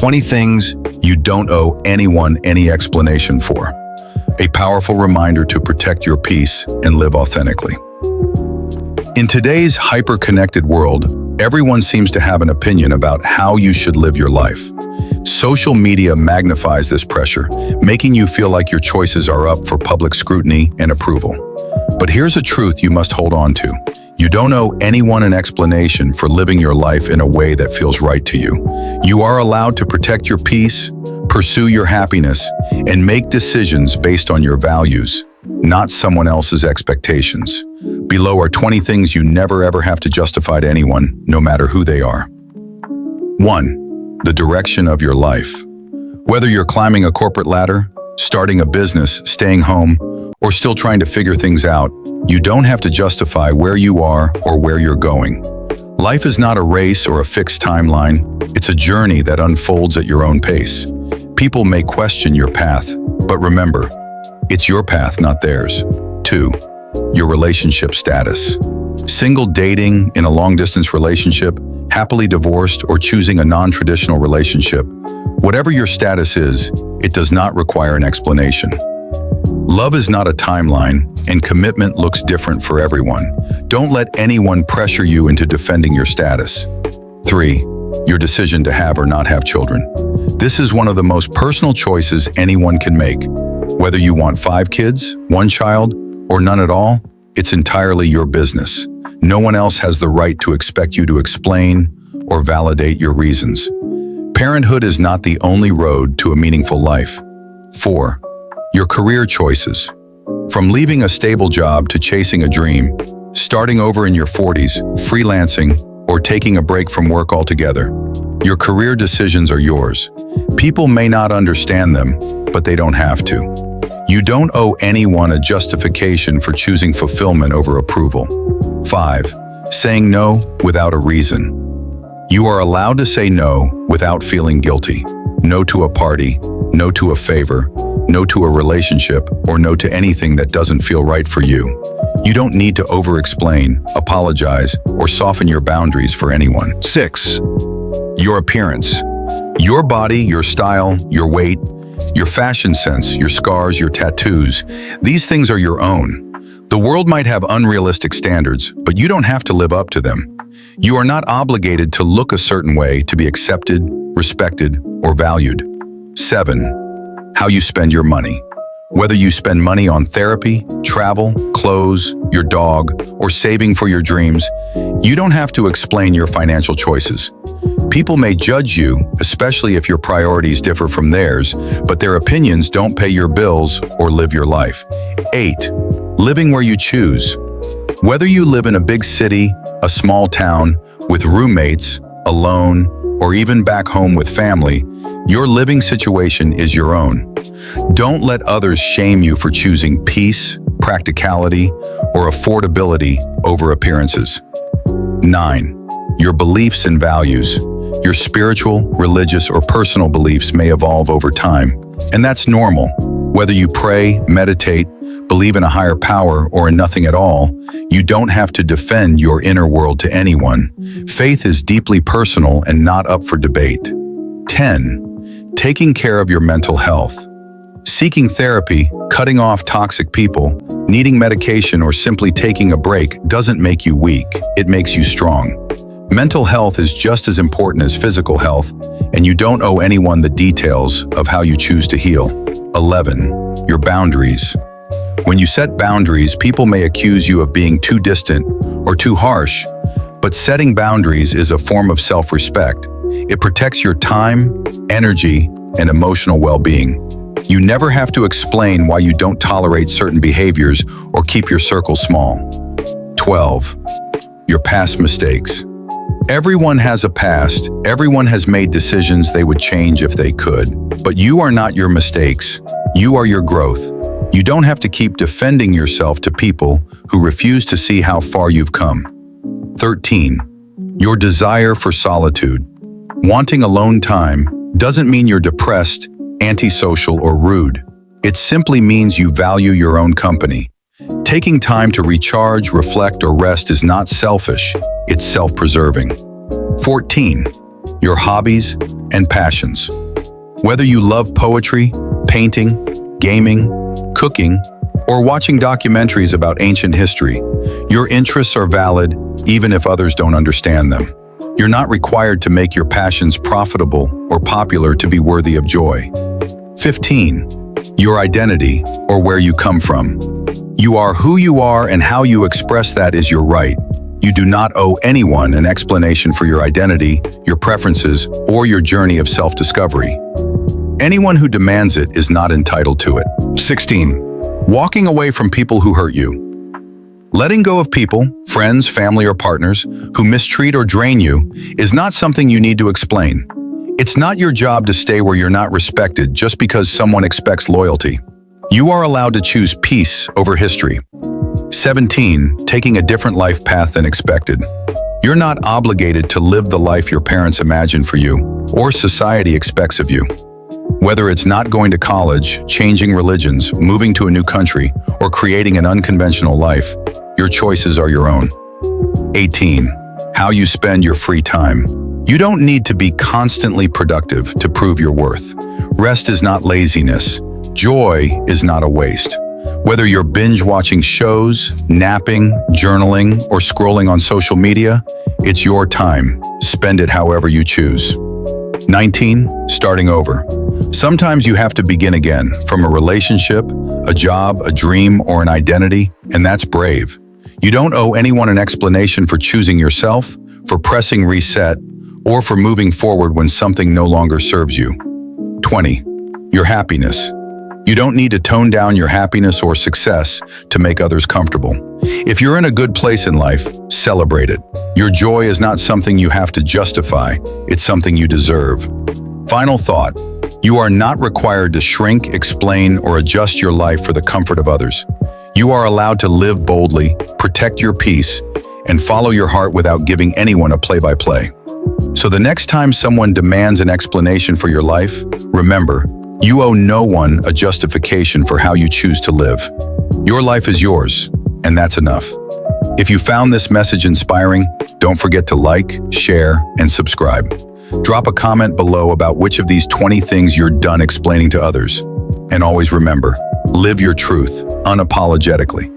20 things you don't owe anyone any explanation for. A powerful reminder to protect your peace and live authentically. In today's hyper-connected world, everyone seems to have an opinion about how you should live your life. Social media magnifies this pressure, making you feel like your choices are up for public scrutiny and approval. But here's a truth you must hold on to. You don't owe anyone an explanation for living your life in a way that feels right to you. You are allowed to protect your peace, pursue your happiness, and make decisions based on your values, not someone else's expectations. Below are 20 things you never ever have to justify to anyone, no matter who they are. 1. The direction of your life. Whether you're climbing a corporate ladder, starting a business, staying home, or still trying to figure things out, you don't have to justify where you are or where you're going. Life is not a race or a fixed timeline. It's a journey that unfolds at your own pace. People may question your path, but remember, it's your path, not theirs. 2. Your relationship status. Single, dating, in a long-distance relationship, happily divorced, or choosing a non-traditional relationship. Whatever your status is, it does not require an explanation. Love is not a timeline, and commitment looks different for everyone. Don't let anyone pressure you into defending your status. 3. Your decision to have or not have children. This is one of the most personal choices anyone can make. Whether you want 5 kids, 1 child, or none at all, it's entirely your business. No one else has the right to expect you to explain or validate your reasons. Parenthood is not the only road to a meaningful life. 4. Your career choices. From leaving a stable job to chasing a dream, starting over in your 40s, freelancing, or taking a break from work altogether, your career decisions are yours. People may not understand them, but they don't have to. You don't owe anyone a justification for choosing fulfillment over approval. 5. Saying no without a reason. You are allowed to say no without feeling guilty. No to a party, no to a favor, no to a relationship, or no to anything that doesn't feel right for you. You don't need to over-explain, apologize, or soften your boundaries for anyone. 6. Your appearance. Your body, your style, your weight, your fashion sense, your scars, your tattoos. These things are your own. The world might have unrealistic standards, but you don't have to live up to them. You are not obligated to look a certain way to be accepted, respected, or valued. 7. How you spend your money. Whether you spend money on therapy, travel, clothes, your dog, or saving for your dreams, you don't have to explain your financial choices. People may judge you, especially if your priorities differ from theirs, but their opinions don't pay your bills or live your life. 8. Living where you choose. Whether you live in a big city, a small town, with roommates, alone, or even back home with family, your living situation is your own. Don't let others shame you for choosing peace, practicality, or affordability over appearances. 9. Your beliefs and values. Your spiritual, religious, or personal beliefs may evolve over time, and that's normal. Whether you pray, meditate, believe in a higher power, or in nothing at all, you don't have to defend your inner world to anyone. Faith is deeply personal and not up for debate. 10. Taking care of your mental health. Seeking therapy, cutting off toxic people, needing medication, or simply taking a break doesn't make you weak, it makes you strong. Mental health is just as important as physical health, and you don't owe anyone the details of how you choose to heal. 11. Your boundaries. When you set boundaries, people may accuse you of being too distant or too harsh, but setting boundaries is a form of self-respect. It protects your time, energy, and emotional well-being. You never have to explain why you don't tolerate certain behaviors or keep your circle small. 12. Your past mistakes. Everyone has a past. Everyone has made decisions they would change if they could. But you are not your mistakes. You are your growth. You don't have to keep defending yourself to people who refuse to see how far you've come. 13. Your desire for solitude. Wanting alone time doesn't mean you're depressed, antisocial, or rude. It simply means you value your own company. Taking time to recharge, reflect, or rest is not selfish, it's self-preserving. 14. your hobbies, and passions. Whether you love poetry, painting, gaming, cooking, or watching documentaries about ancient history, your interests are valid even if others don't understand them. You're not required to make your passions profitable or popular to be worthy of joy. 15. Your identity, or where you come from. You are who you are, and how you express that is your right. You do not owe anyone an explanation for your identity, your preferences, or your journey of self-discovery. Anyone who demands it is not entitled to it. 16. Walking away from people who hurt you. Letting go of people, friends, family, or partners who mistreat or drain you is not something you need to explain. It's not your job to stay where you're not respected just because someone expects loyalty. You are allowed to choose peace over history. 17. Taking a different life path than expected. You're not obligated to live the life your parents imagined for you or society expects of you. Whether it's not going to college, changing religions, moving to a new country, or creating an unconventional life, your choices are your own. 18. How you spend your free time. You don't need to be constantly productive to prove your worth. Rest is not laziness. Joy is not a waste. Whether you're binge-watching shows, napping, journaling, or scrolling on social media, it's your time. Spend it however you choose. 19. Starting over. Sometimes you have to begin again, from a relationship, a job, a dream, or an identity, and that's brave. You don't owe anyone an explanation for choosing yourself, for pressing reset, or for moving forward when something no longer serves you. 20. Your happiness. You don't need to tone down your happiness or success to make others comfortable. If you're in a good place in life, celebrate it. Your joy is not something you have to justify, it's something you deserve. Final thought. You are not required to shrink, explain, or adjust your life for the comfort of others. You are allowed to live boldly, protect your peace, and follow your heart without giving anyone a play-by-play. So the next time someone demands an explanation for your life, remember, you owe no one a justification for how you choose to live. Your life is yours, and that's enough. If you found this message inspiring, don't forget to like, share, and subscribe. Drop a comment below about which of these 20 things you're done explaining to others. And always remember, live your truth unapologetically.